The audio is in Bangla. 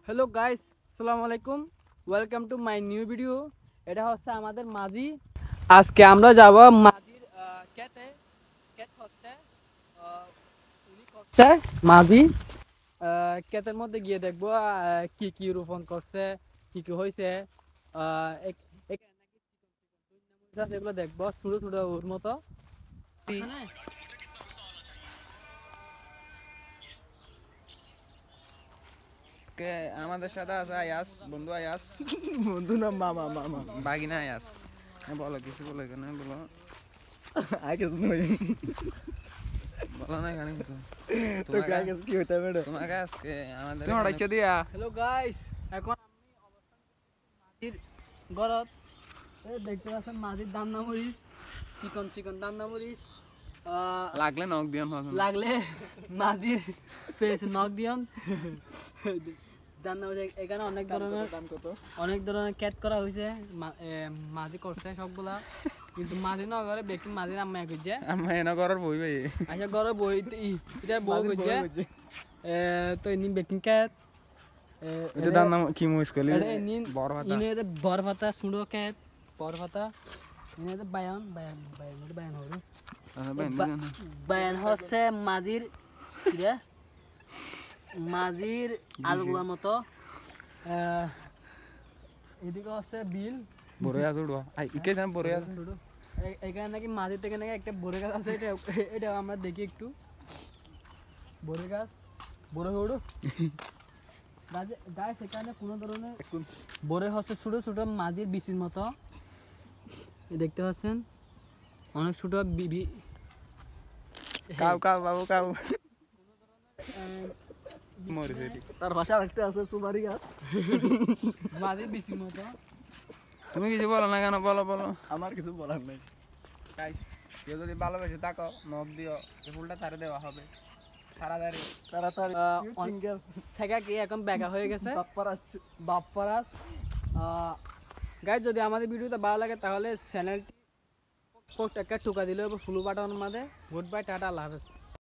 হ্যালো গাইস, আসসালামু আলাইকুম। Welcome to my new video. এটা হচ্ছে আমাদের মাঝি। আজকে আমরা যাব মাঝির ক্ষেতে। ক্ষেত হচ্ছে উনি করছে মাঝি। ক্ষেতের মধ্যে গিয়ে দেখবো কি কি রোপণ করছে, কি কি হয়েছে। এগুলো দেখবো ছোট ছোট ওর মতো। কে আমাদের সাথে আছে আয়াস, বন্ধু আয়াস, বন্ধু না মামা মামা বাগিনা আয়াস। বলো কিছু বলো, এখানে বলো, আগে নই বলো না এখানে কিছু। তো কাকে কি হইতা ম্যাডাম তোমাকে আজকে আমাদের তোমার ইচ্ছা দিয়া হ্যালো গাইস, এখন আমি অবস্থান করতেছি মাঝির ঘরত। দেখতে পাচ্ছেন মাঝির দান্না মরিচ, চিকন চিকন দান্না মরিচ। লাগলে নখ দিও না। লাগলে মাঝির ফেস নখ দিয়ন। দান্না মরিচ এখানে অনেক ধরনের ক্যাট করা হয়েছে। মাঝি করছে সবগুলা, কিন্তু মাঝি না করে ব্যক্তি মাঝির আম্মা কইছে আমি এনে করার বই ভাই আচ্ছা ঘরে বই এটা বউ কইছে তো ইনি বেকিং ক্যাট এটা দাম নাম কি মুইস কইলি বড় বড় ভাতা ইনি বড় ভাতা সুড়ো ক্যাট বড় ভাতা ইনি বায়ান বায়ান বায়ান বায়ান হলো বায়ান হচ্ছে মাঝির রে মাঝির আলুগুলার মতো। এদিকে হচ্ছে বিল বড় আছে উড়ো আই ইকে জান বড় আছে এখানে নাকি মাঝির থেকে নাকি একটা বড় গাছ আছে। এটা আমরা দেখি একটু। বড় গাছ বড় হড়ো গাছ এখানে কোনো ধরনের বড় হচ্ছে ছোট ছোট মাঝির বিচির মতো দেখতে পাচ্ছেন। অনেক ছোট কাউ কাউ বাবু কাউ মরে যেটি তার ভাষা একটা আছে সুমারি গাছ মাঝির বিচির মতো। তুমি কিছু বলো না কেন, বলো বলো। আমার কিছু বলার নাই গাইস কেউ যদি ভালোবেসে থাকো নখ দিও, এই ফুলটা তারে দেওয়া হবে তাড়াতাড়ি তাড়াতাড়ি সিঙ্গেল থেকে কি এখন বেকা হয়ে গেছে বাপ্পারাজ। গাইস যদি আমাদের ভিডিওটা ভালো লাগে তাহলে চ্যানেলটি একটা টোকা দিলে ফলো বাটনের মধ্যে। গুড বাই, টাটা, আল্লাহ হাফেজ।